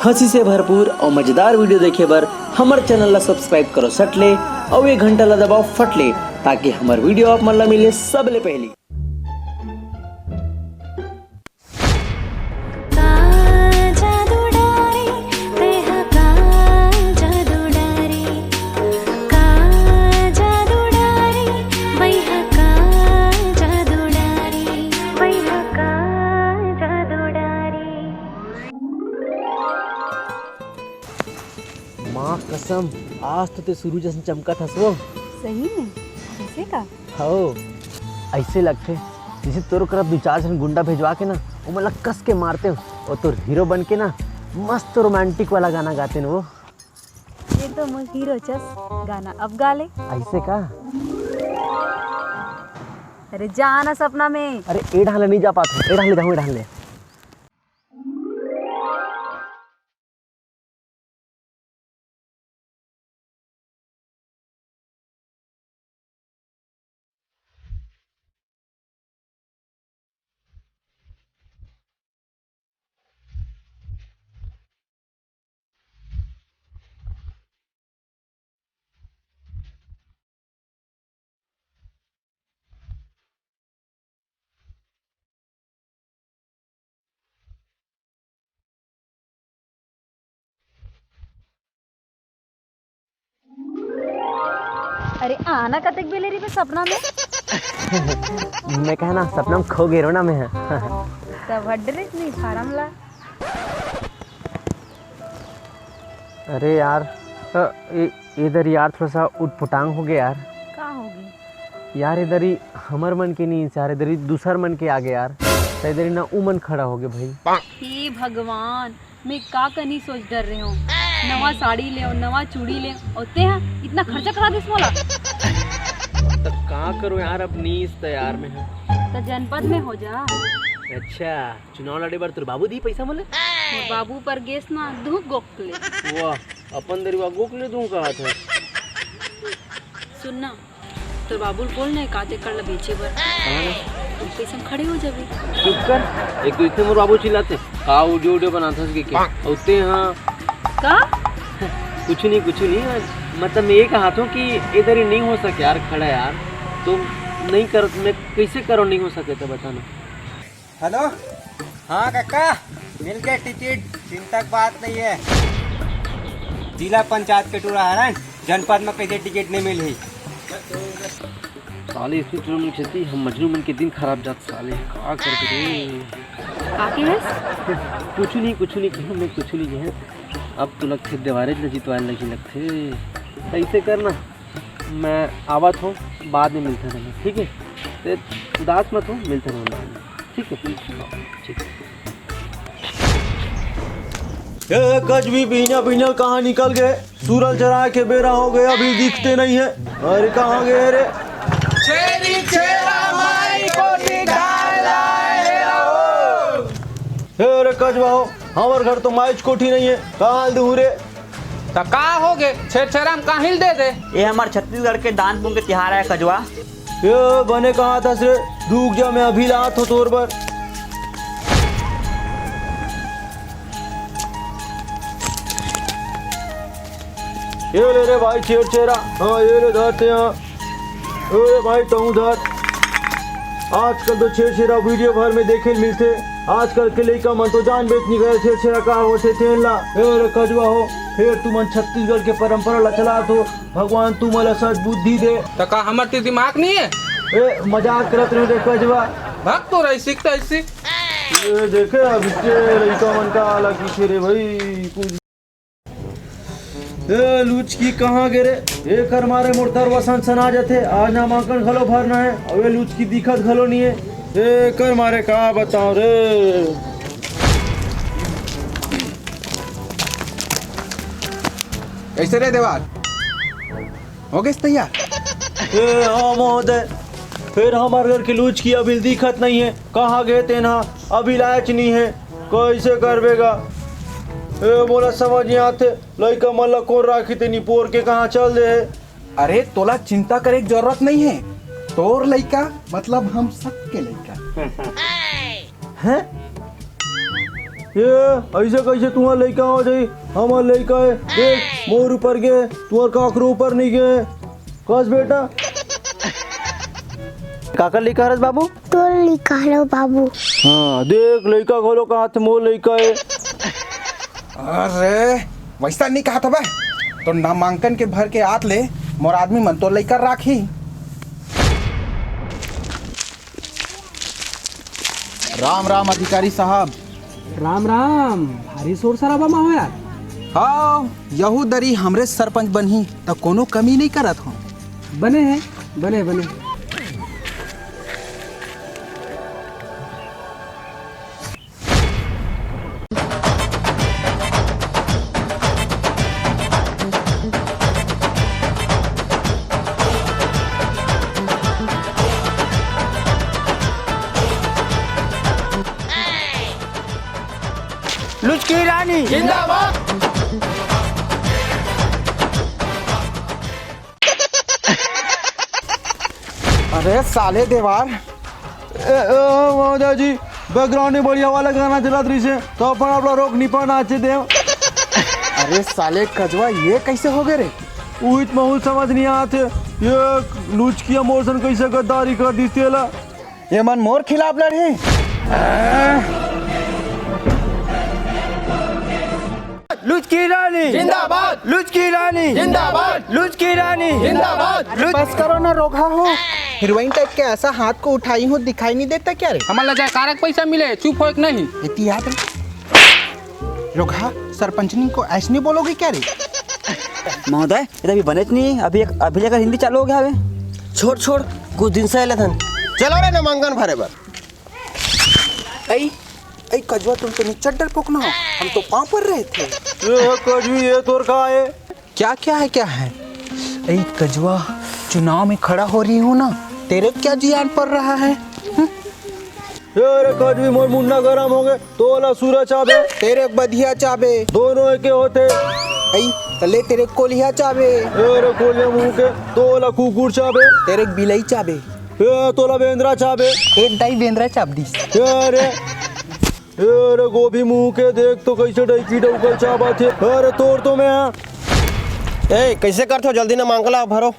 हंसी से भरपूर और मजेदार वीडियो देखे बर हमारे चैनल ला सब्सक्राइब करो सटले और ये घंटा ला दबाओ फटले ताकि हमारे वीडियो आप मन ला मिले सबले पहली। माँ कसम आज तो ते सूरज जैसे चमका था सो सही में कैसे का हो ऐसे लगते जैसे तोर करब दो चार जन गुंडा भेजवा के ना वो मतलब कस के मारते हो और तो हीरो बन के ना मस्त रोमांटिक वाला गाना गाते ना वो। ये तो मुझ हीरो चस गाना अब गा ले। ऐसे का अरे जाना सपना में। अरे ए ढाले नहीं जा पाते, ए ढाले जाऊँ, ए ढाले अरे आना कतक बेलेरी में सपना में मैं कहना सपना में खो गए ना मैं तब हड्डरिस नहीं फारम ला। अरे यार इधर यार थोड़ा सा उटपुटांग हो गया यार। का होगी यार इधर ही हमर मन के नहीं यार, इधर ही दूसर मन के आगे यार, तो इधर ही ना ऊ मन खड़ा हो गया भाई। हे भगवान मैं का कनी सोच डर रही हूँ। नवा साड़ी ले नवा चूड़ी ले होते हैं इतना खर्चा करा दिस मोला। तो का करूं यार अब नीस तो यार में तो जनपद में हो जा। अच्छा चुनाव लड़े बार तेरे बाबू दी पैसा मोले मोर बाबू पर गेस ना धूप गोकले। वाह अपन दरिवा गोकले दूं कहा था। सुनना तो बाबू बोल नहीं काते कर ला बेचे बर तुम पैसा खड़े हो जाबे। चुप कर, एक तो इतने मोर बाबू चिल्लाते का वीडियो वीडियो बनाता है क्या होते हाँ का कुछ नहीं मतलब मैं ये कहा था कि इधर ही नहीं हो सके यार खड़ा यार, तो नहीं कर मैं कैसे करो नहीं हो सके तो बताना। हेलो हाँ काका मिल गया टिकट, चिंता की बात नहीं है। जिला पंचायत के टूरा है जनपद में कैसे टिकट नहीं मिली। साले इसमें चुनाव मन खेती हम मजनू मन के दिन खराब जात साले का करते रे काके है कुछ नहीं कहूँ मैं कुछ नहीं है। अब तो लगते दीवारे जितवाने लगी लगते ऐसे करना मैं आवत हूँ बाद में मिलते रहना ठीक है, तो उदास मत हो मिलते रहना ठीक है ठीक ये कच भी पीना कहाँ निकल गए, सूरज चढ़ा के बेरा हो गया अभी दिखते नहीं है। अरे कहाँ गए रे अरे कचवा हो हमारे घर तो माइच कोठी नहीं है कहाँ दूर रे तो का हो गए छेड़छाड़ काहिल दे दे। ये हमारे छत्तीसगढ़ के दान पुण्य के त्योहार है कजवा। ये बने कहाँ था रे दूख जा मैं अभी लात हो तोर पर। ये ले रे भाई छेड़ा हाँ ये ले धरते यहाँ। अरे भाई तू धर आजकल तो छेड़ा वीडियो भर में देखे मिलते। आजकल के लड़का मन तो जान बेचनी गए छेड़ा का होते तेन ला। अरे कजवा हो फिर तू मन छत्तीसगढ़ के परंपरा ला चला तो भगवान तू मला सच बुद्धि दे। तो का हमारे दिमाग नहीं है ए मजाक करत रहे रे कजवा भग तो रही सीखता ऐसी। ये देखे अब इसके लड़का मन का आला की रे भाई कुछ ए लूच की कहाँ गिरे ए कर मारे मोरतर वसंत सना जाते आज नामांकन घलो भरना है और ये लूच की दिक्कत घलो नहीं है। ए कर मारे का बताओ रे कैसे रे देवाल हो गए तैयार। ए हाँ महोदय फिर हमारे घर की लूच की अभी दिक्कत नहीं है कहाँ गए तेना अभी लायक नहीं है कैसे करवेगा। ए बोला समझ नहीं आते लड़का मल्ला कौन राखी तेनी पोर के कहाँ चल दे है। अरे तोला चिंता करे की जरूरत नहीं है, तोर लड़का मतलब हम सबके लड़का हैं ये ऐसे कैसे तुम्हारा लड़का हो जाई? हमारा लड़का है, देख मोर ऊपर गए, तुम्हार काकरो ऊपर नहीं गए। कस बेटा काकर लड़का हरस बाबू? तो लिखा लो बाबू। हाँ देख लड़का खोलो का हाथ मोर लड़का है। अरे वैसा नहीं कहा था बे, तो नामांकन के भर के आत ले मोर आदमी मन तो लेकर राखी। राम राम अधिकारी साहब। राम राम, भारी शोर शराबा में हो यार। हाँ यहू दरी हमरे सरपंच बनही तो कोनो कमी नहीं करत हूँ। बने हैं, बने बने। लुचकी रानी जिंदाबाद। अरे साले देवार, महोदय जी बैकग्राउंड में बढ़िया वाला गाना चला रही से तो अपन अपना रोक निपा नाचे दे। अरे साले कजवा ये कैसे हो गए रे? उहित महूल समझ नहीं आते, ये लुचकिया मोशन कैसे गद्दारी कर दी तेला। ये मन मोर खिलाफ लड़े। लुचकी रानी जिंदाबाद। लुचकी रानी जिंदाबाद। लुचकी रानी जिंदाबाद। बस करो ना रोगा हो, हीरोइन टाइप के ऐसा हाथ को उठाई हो दिखाई नहीं देता क्या रे? हमारा जाए कारक पैसा मिले, चुप हो नहीं। इतनी याद है रोगा, सरपंचनी को ऐसे नहीं बोलोगे क्या रे? महोदय ये तो अभी बने नहीं, अभी लेकर हिंदी चालू हो गया है। छोड़ छोड़ कुछ दिन से थन। चलो रे नामांकन भरे बर। ऐ कजवा तुम तो नीचे डरपोक ना हो, हम तो पाँव पर रहे थे। ये कजवी ये तोर का है? क्या क्या है क्या है? ऐ कजवा चुनाव में खड़ा हो रही हूँ ना, तेरे क्या जियान पड़ रहा है? अरे कजवी मोर मुन्ना गरम हो गए तो वाला सूरज चाबे, तेरे बधिया चाबे दोनों एक होते। ऐ तले तेरे कोलिया चाबे, अरे कोलिया मुंह के तो वाला कुकुर चाबे, तेरे बिलई चाबे, ये तोला बेंद्रा चाबे, एक दाई बेंद्रा चाप दी। अरे गोभी मुंह के देख तो कैसे डैकी डौकल चाबा थे। अरे तोड़ तो मैं ए कैसे करते हो? जल्दी नामांकन भरो।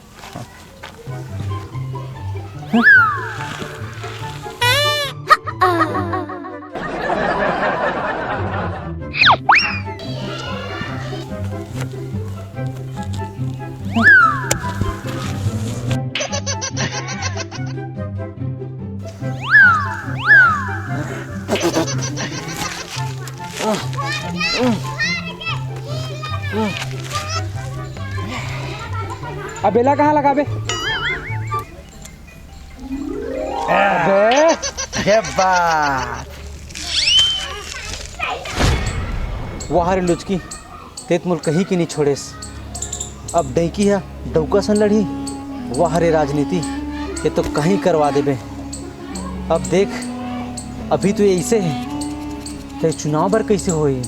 अबेला कहाँ लगा बे? ये बात वाह रे लुचकी, तेत मुल कहीं की नहीं छोड़ेस। अब डैकी है डौका सन लड़ी। वाह रे राजनीति, ये तो कहीं करवा देबे। अब देख अभी तो ये ऐसे है तो चुनाव बर कैसे होई।